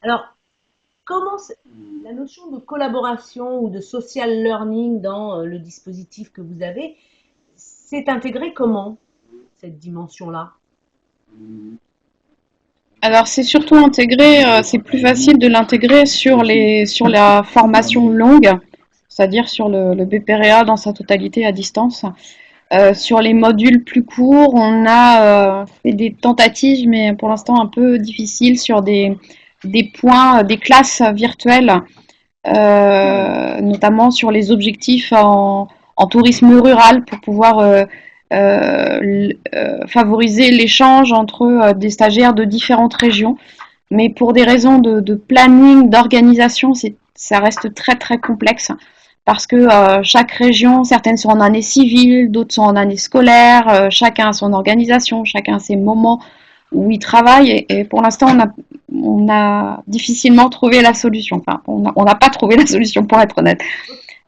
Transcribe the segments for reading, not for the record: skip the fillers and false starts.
Alors, la notion de collaboration ou de social learning dans le dispositif que vous avez, c'est intégré comment, cette dimension-là? Alors c'est surtout intégré, c'est plus facile de l'intégrer sur la formation longue, c'est-à-dire sur le BPREA dans sa totalité à distance. Sur les modules plus courts, on a fait des tentatives, mais pour l'instant un peu difficiles sur des points, des classes virtuelles, notamment sur les objectifs en tourisme rural pour pouvoir favoriser l'échange entre des stagiaires de différentes régions. Mais pour des raisons de planning, d'organisation, ça reste très très complexe parce que chaque région, certaines sont en année civile, d'autres sont en année scolaire, chacun a son organisation, chacun a ses moments où il travaille et pour l'instant on a difficilement trouvé la solution. Enfin, on n'a pas trouvé la solution pour être honnête.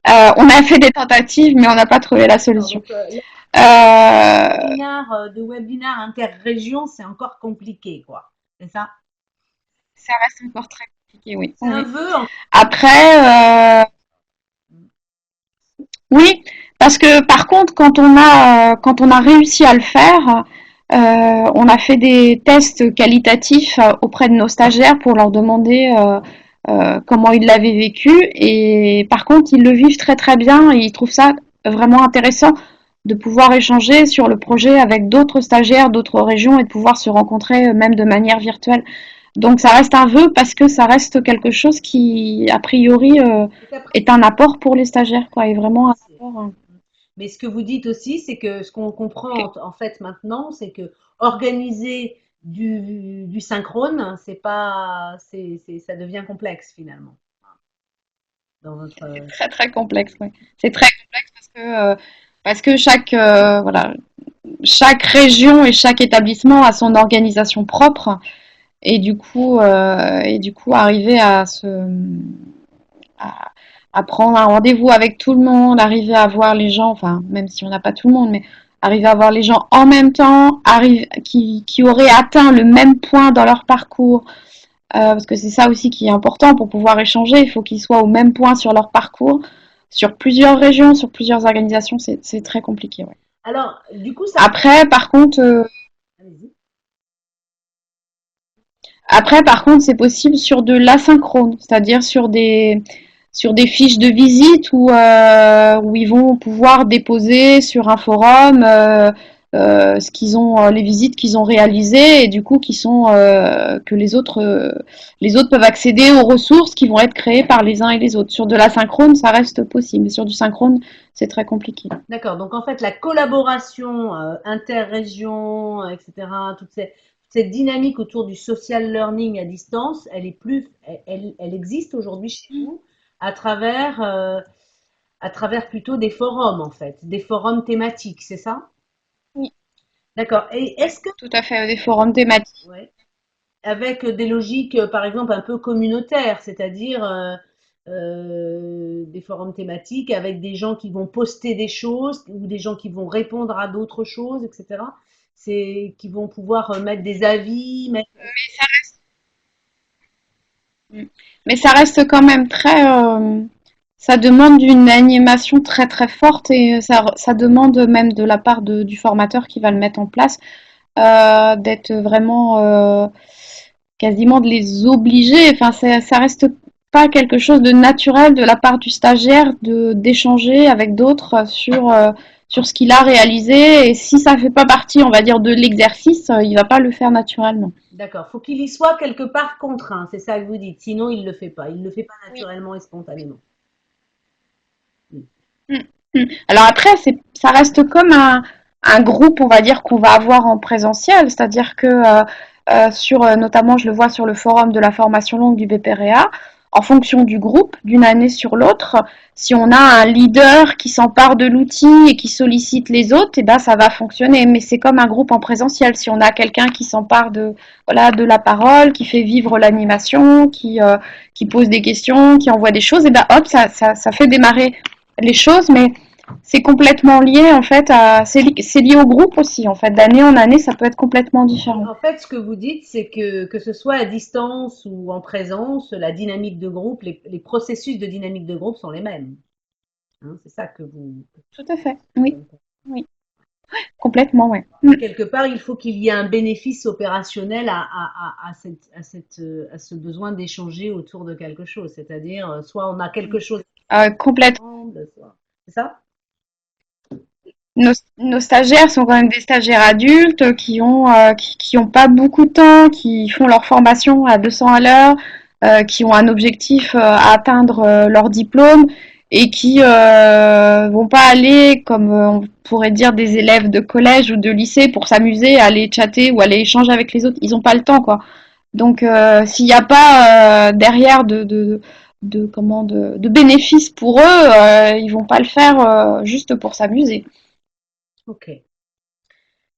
On a fait des tentatives mais on n'a pas trouvé la solution. Donc, Euh, de webinaire interrégion, c'est encore compliqué, quoi. C'est ça? Ça reste encore très compliqué, oui. C'est un Oui. vœu, Après, oui, parce que par contre, quand on a réussi à le faire, on a fait des tests qualitatifs auprès de nos stagiaires pour leur demander comment ils l'avaient vécu. Et par contre, ils le vivent très très bien et ils trouvent ça vraiment intéressant de pouvoir échanger sur le projet avec d'autres stagiaires d'autres régions et de pouvoir se rencontrer même de manière virtuelle. Donc ça reste un vœu parce que ça reste quelque chose qui, a priori, est un apport pour les stagiaires, quoi, et vraiment un apport. mais ce que vous dites aussi, c'est que ce qu'on comprend en fait maintenant, c'est que organiser du synchrone, c'est pas, ça devient complexe finalement dans votre. C'est très très complexe, ouais. C'est très complexe parce que voilà, chaque région et chaque établissement a son organisation propre et du coup arriver à, à prendre un rendez-vous avec tout le monde, arriver à voir les gens, enfin même si on n'a pas tout le monde, mais arriver à voir les gens en même temps, qui auraient atteint le même point dans leur parcours, parce que c'est ça aussi qui est important pour pouvoir échanger, il faut qu'ils soient au même point sur leur parcours, sur plusieurs régions, sur plusieurs organisations, c'est très compliqué. Ouais. Alors, du coup, ça. Après, par contre, Allez-y. c'est possible sur de l'asynchrone, c'est-à-dire sur des fiches de visite où ils vont pouvoir déposer sur un forum ce qu'ils ont, les visites qu'ils ont réalisées et du coup qui sont que les autres peuvent accéder aux ressources qui vont être créées par les uns et les autres. Sur de l'asynchrone, ça reste possible, mais sur du synchrone, c'est très compliqué. D'accord. Donc, en fait, la collaboration interrégion, etc., cette dynamique autour du social learning à distance, elle existe aujourd'hui chez vous à à travers plutôt des forums, en fait, des forums thématiques, c'est ça? Oui, D'accord. Et est-ce que, tout à fait, des forums thématiques. ouais, avec des logiques, par exemple, un peu communautaires, c'est-à-dire des forums thématiques avec des gens qui vont poster des choses ou des gens qui vont répondre à d'autres choses, etc. C'est qui vont pouvoir mettre des avis, mettre. Mais ça reste quand même ça demande une animation très très forte et ça demande même de la part du formateur qui va le mettre en place d'être vraiment quasiment de les obliger. Enfin, ça reste pas quelque chose de naturel de la part du stagiaire d'échanger avec d'autres sur ce qu'il a réalisé. Et si ça fait pas partie, on va dire, de l'exercice, il va pas le faire naturellement. D'accord, faut qu'il y soit quelque part contraint, c'est ça que vous dites. Sinon, il le fait pas. Il le fait pas Oui. naturellement et spontanément. Mm. Mm, mm. Alors après, ça reste comme un groupe, on va dire, qu'on va avoir en présentiel, c'est-à-dire que notamment, je le vois sur le forum de la formation longue du BPREA, en fonction du groupe, d'une année sur l'autre, si on a un leader qui s'empare de l'outil et qui sollicite les autres, et ben ça va fonctionner. Mais c'est comme un groupe en présentiel. Si on a quelqu'un qui s'empare voilà, de la parole, qui fait vivre l'animation, qui pose des questions, qui envoie des choses, et ben hop, ça fait démarrer les choses, mais C'est complètement lié en fait c'est lié au groupe aussi en fait. D'année en année, ça peut être complètement différent. En fait, ce que vous dites, c'est que ce soit à distance ou en présence, la dynamique de groupe, les processus de dynamique de groupe sont les mêmes. Hein, c'est ça que vous. Tout à fait. Oui, oui, complètement, ouais. Mm. Et quelque part, il faut qu'il y ait un bénéfice opérationnel à ce besoin d'échanger autour de quelque chose. C'est-à-dire, soit on a quelque chose Complètement. ensemble, soit. C'est ça? Nos stagiaires sont quand même des stagiaires adultes qui ont pas beaucoup de temps, qui font leur formation à 200 à l'heure, qui ont un objectif à atteindre leur diplôme et qui vont pas aller comme on pourrait dire des élèves de collège ou de lycée pour s'amuser, aller chatter ou aller échanger avec les autres. Ils ont pas le temps quoi. Donc s'il n'y a pas derrière de bénéfices pour eux, ils vont pas le faire juste pour s'amuser. Ok.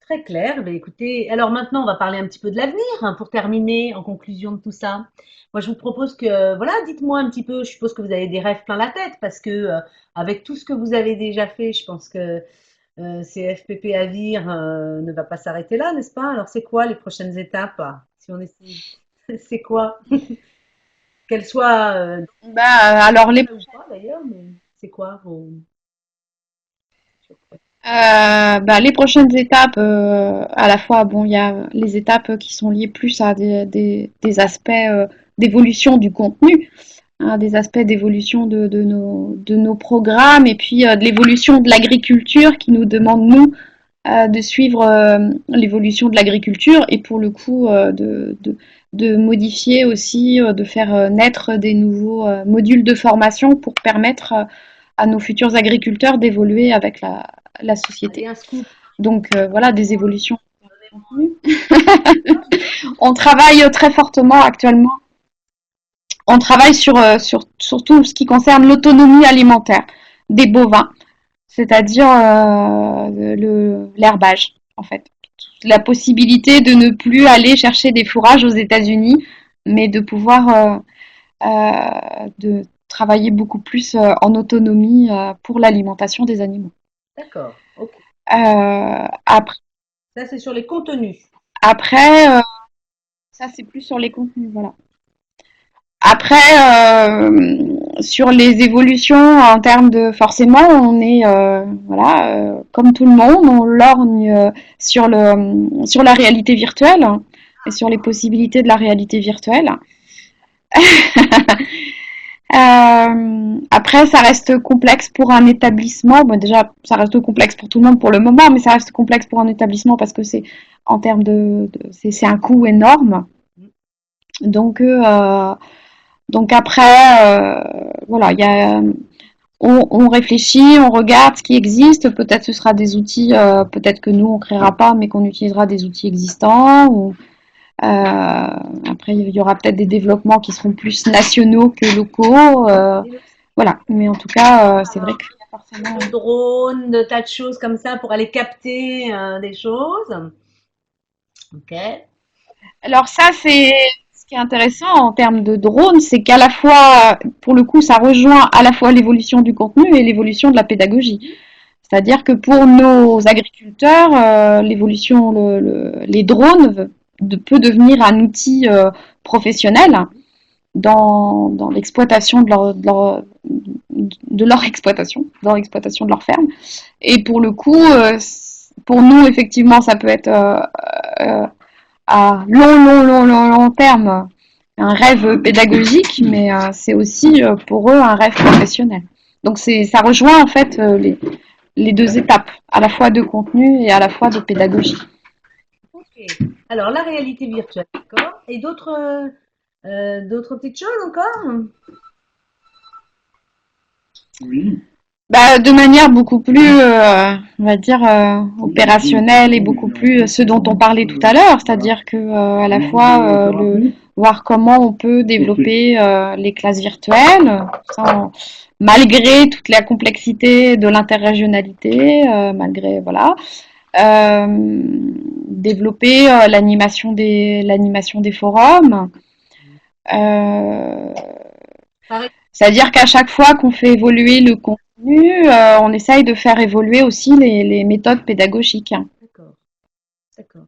Très clair. Ben, écoutez, alors maintenant, on va parler un petit peu de l'avenir, hein, pour terminer en conclusion de tout ça. Moi, je vous propose que, voilà, dites-moi un petit peu, je suppose que vous avez des rêves plein la tête parce que, avec tout ce que vous avez déjà fait, je pense que CFPP Avir ne va pas s'arrêter là, n'est-ce pas? Alors, c'est quoi les prochaines étapes? Si on essaie, c'est quoi? Qu'elles soient Bah, alors les ou pas d'ailleurs, mais c'est quoi vos. Les prochaines étapes, à la fois, bon, il y a les étapes qui sont liées plus à des aspects d'évolution du contenu, hein, des aspects d'évolution de nos programmes, et puis de l'évolution de l'agriculture qui nous demande, nous, de suivre l'évolution de l'agriculture, et pour le coup, de modifier aussi, de faire naître des nouveaux modules de formation pour permettre à nos futurs agriculteurs d'évoluer avec la Allez, société. un scoop. Donc voilà, des évolutions. On travaille très fortement actuellement. On travaille sur tout ce qui concerne l'autonomie alimentaire des bovins, c'est-à-dire l'herbage, en fait. La possibilité de ne plus aller chercher des fourrages aux États-Unis, mais de pouvoir de travailler beaucoup plus en autonomie pour l'alimentation des animaux. D'accord. Ok. Après, Ça, c'est sur les contenus. après ça c'est plus sur les contenus, voilà. Après, sur les évolutions en termes de forcément, on est voilà comme tout le monde, on lorgne sur la réalité virtuelle et sur les possibilités de la réalité virtuelle. Après, ça reste complexe pour un établissement. Bon, déjà, ça reste complexe pour tout le monde pour le moment, mais ça reste complexe pour un établissement parce que c'est en termes c'est un coût énorme. Donc, euh, donc après, voilà, on réfléchit, on regarde ce qui existe. Peut-être ce sera des outils, peut-être que nous on créera pas, mais qu'on utilisera des outils existants. Après, il y aura peut-être des développements qui seront plus nationaux que locaux. Voilà, mais en tout cas, c'est vrai qu'il y a forcément. De drones, de tas de choses comme ça pour aller capter des choses. Ok. Alors ça, c'est ce qui est intéressant en termes de drone, c'est qu'à la fois, pour le coup, ça rejoint à la fois l'évolution du contenu et l'évolution de la pédagogie. C'est-à-dire que pour nos agriculteurs, l'évolution, les drones peut devenir un outil professionnel dans l'exploitation de leur exploitation, dans l'exploitation de leur ferme. Et pour le coup, pour nous, effectivement, ça peut être à long terme un rêve pédagogique, mais c'est aussi pour eux un rêve professionnel. Donc ça rejoint en fait les deux étapes, à la fois de contenu et à la fois de pédagogie. Ok. Alors, la réalité virtuelle, d'accord. Et d'autres petites choses encore? Oui. Bah, de manière beaucoup plus, on va dire, opérationnelle et beaucoup plus ce dont on parlait tout à l'heure, c'est-à-dire que à la fois voir comment on peut développer les classes virtuelles, malgré toute la complexité de l'interrégionalité, malgré voilà, développer l'animation des forums. Euh, Pareil. C'est-à-dire qu'à chaque fois qu'on fait évoluer le contenu, on essaye de faire évoluer aussi les méthodes pédagogiques. D'accord, d'accord.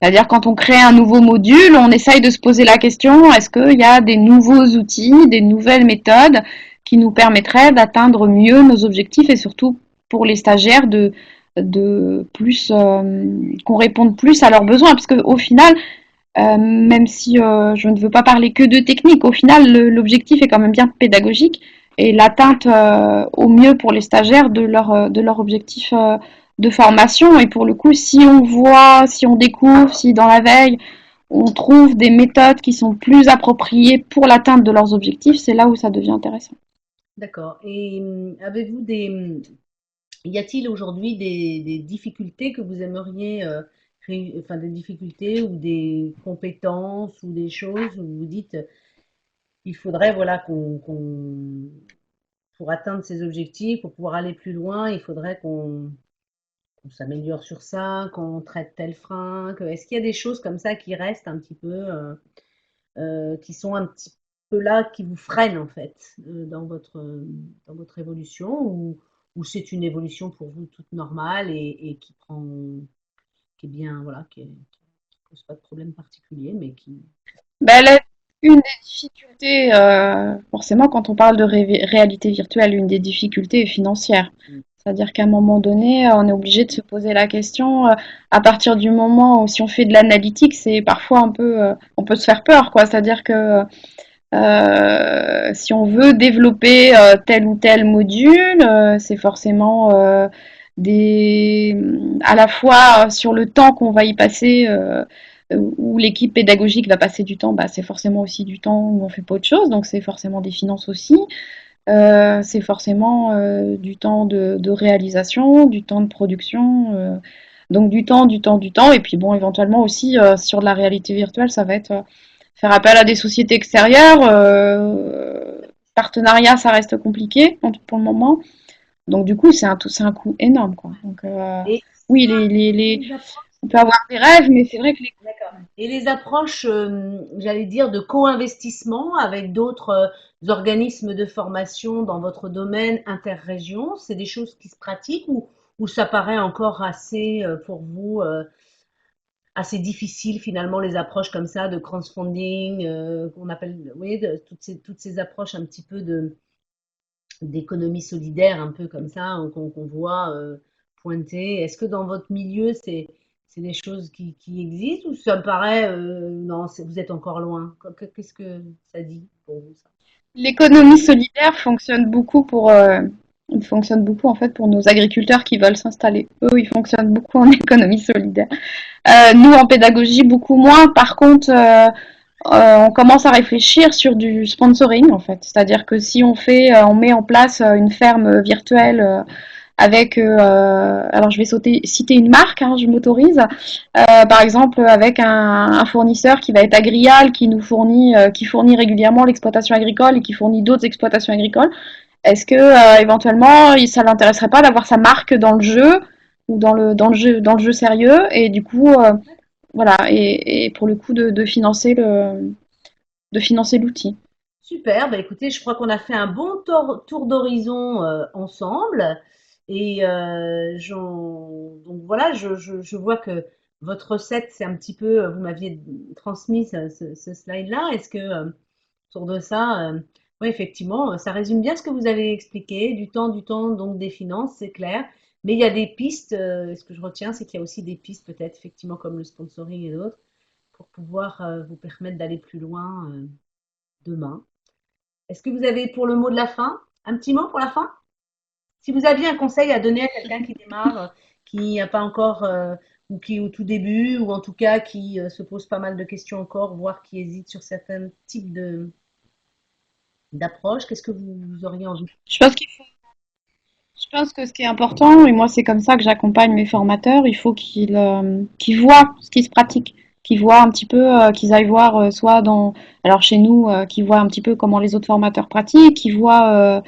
C'est-à-dire quand on crée un nouveau module, on essaye de se poser la question, est-ce qu'il y a des nouveaux outils, des nouvelles méthodes qui nous permettraient d'atteindre mieux nos objectifs et surtout pour les stagiaires de plus qu'on réponde plus à leurs besoins, parce qu'au final, même si je ne veux pas parler que de technique, au final l'objectif est quand même bien pédagogique et l'atteinte au mieux pour les stagiaires de leur objectif de formation. Et pour le coup, si on voit, si on découvre, si dans la veille on trouve des méthodes qui sont plus appropriées pour l'atteinte de leurs objectifs, c'est là où ça devient intéressant. D'accord. Et avez-vous y a-t-il aujourd'hui des difficultés que vous aimeriez, enfin des difficultés ou des compétences ou des choses où vous dites, il faudrait, voilà, pour atteindre ces objectifs, pour pouvoir aller plus loin, il faudrait qu'on s'améliore sur ça, qu'on traite tel frein, est-ce qu'il y a des choses comme ça qui restent un petit peu, qui sont un petit peu là, qui vous freinent en fait dans votre évolution ou c'est une évolution pour vous toute normale et qui est bien, voilà, qui pose pas de problème particulier, mais qui. Ben, une des difficultés, forcément, quand on parle de réalité virtuelle, une des difficultés est financière. C'est-à-dire qu'à un moment donné, on est obligé de se poser la question, à partir du moment où si on fait de l'analytique, c'est parfois un peu, on peut se faire peur, quoi. C'est-à-dire que si on veut développer tel ou tel module, c'est forcément des, à la fois sur le temps qu'on va y passer, où l'équipe pédagogique va passer du temps, bah, c'est forcément aussi du temps où on fait pas autre chose, donc c'est forcément des finances aussi. C'est forcément du temps de réalisation, du temps de production, donc du temps, et puis bon, éventuellement aussi sur de la réalité virtuelle, ça va être faire appel à des sociétés extérieures. Partenariat, ça reste compliqué pour le moment. Donc du coup, c'est un coût énorme, quoi. Donc Et oui, les approches, on peut avoir des rêves, mais c'est vrai que les d'accord. Et les approches, j'allais dire, de co-investissement avec d'autres organismes de formation dans votre domaine interrégion, c'est des choses qui se pratiquent ou ça paraît encore assez pour vous assez difficile finalement les approches comme ça de crowdfunding qu'on appelle, vous voyez, toutes ces approches un petit peu d'économie solidaire, un peu comme ça, hein, qu'on voit pointer. Est-ce que dans votre milieu, c'est des choses qui existent ou ça me paraît, non, vous êtes encore loin? Qu'est-ce que ça dit pour vous, ça? l'économie solidaire fonctionne beaucoup en fait pour nos agriculteurs qui veulent s'installer. Eux, ils fonctionnent beaucoup en économie solidaire. Nous, en pédagogie, beaucoup moins. Par contre, on commence à réfléchir sur du sponsoring en fait. C'est-à-dire que si on met en place une ferme virtuelle avec, alors je vais citer une marque, hein, je m'autorise, par exemple avec un fournisseur qui va être Agrial, qui fournit régulièrement l'exploitation agricole et qui fournit d'autres exploitations agricoles. Est-ce que éventuellement ça l'intéresserait pas d'avoir sa marque dans le jeu ou dans le jeu sérieux et du coup voilà et pour le coup de financer l'outil. Super, bah écoutez, je crois qu'on a fait un bon tour d'horizon ensemble. Et donc voilà, je vois que votre recette, c'est un petit peu, vous m'aviez transmis ce slide-là. Est-ce que autour de ça, oui, effectivement, ça résume bien ce que vous avez expliqué, du temps, donc des finances, c'est clair. Mais il y a des pistes, ce que je retiens, c'est qu'il y a aussi des pistes peut-être, effectivement, comme le sponsoring et d'autres, pour pouvoir vous permettre d'aller plus loin demain. Est-ce que vous avez pour le mot de la fin, un petit mot pour la fin? Si vous aviez un conseil à donner à quelqu'un qui démarre, qui n'a pas encore, ou qui est au tout début, ou en tout cas qui se pose pas mal de questions encore, voire qui hésite sur certains types d'approches, qu'est-ce que vous auriez envie? Je pense je pense que ce qui est important, et moi c'est comme ça que j'accompagne mes formateurs, il faut qu'ils voient ce qui se pratique, qu'ils voient un petit peu, qu'ils aillent voir soit dans, alors chez nous, qu'ils voient un petit peu comment les autres formateurs pratiquent, qu'ils voient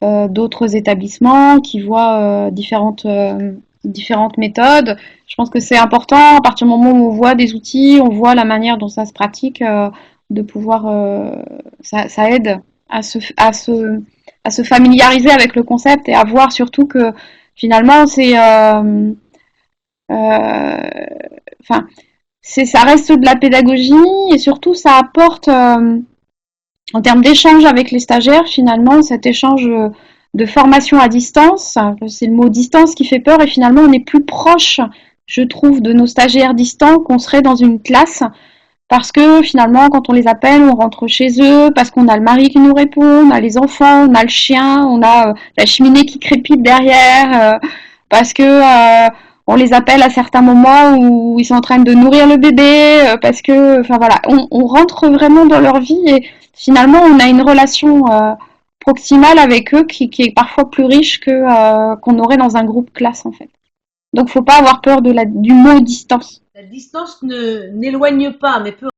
d'autres établissements, qu'ils voient différentes méthodes. Je pense que c'est important à partir du moment où on voit des outils, on voit la manière dont ça se pratique, de pouvoir, ça aide à se à se familiariser avec le concept et à voir surtout que finalement enfin, ça reste de la pédagogie et surtout ça apporte en termes d'échange avec les stagiaires, finalement, cet échange de formation à distance, c'est le mot distance qui fait peur et finalement on est plus proche, je trouve, de nos stagiaires distants qu'on serait dans une classe parce que finalement quand on les appelle, on rentre chez eux, parce qu'on a le mari qui nous répond, on a les enfants, on a le chien, on a la cheminée qui crépite derrière, parce que on les appelle à certains moments où ils sont en train de nourrir le bébé, parce que, enfin voilà, on rentre vraiment dans leur vie et finalement on a une relation proximale avec eux qui est parfois plus riche que qu'on aurait dans un groupe classe en fait. Donc faut pas avoir peur du mot distance. La distance n'éloigne pas, mais peut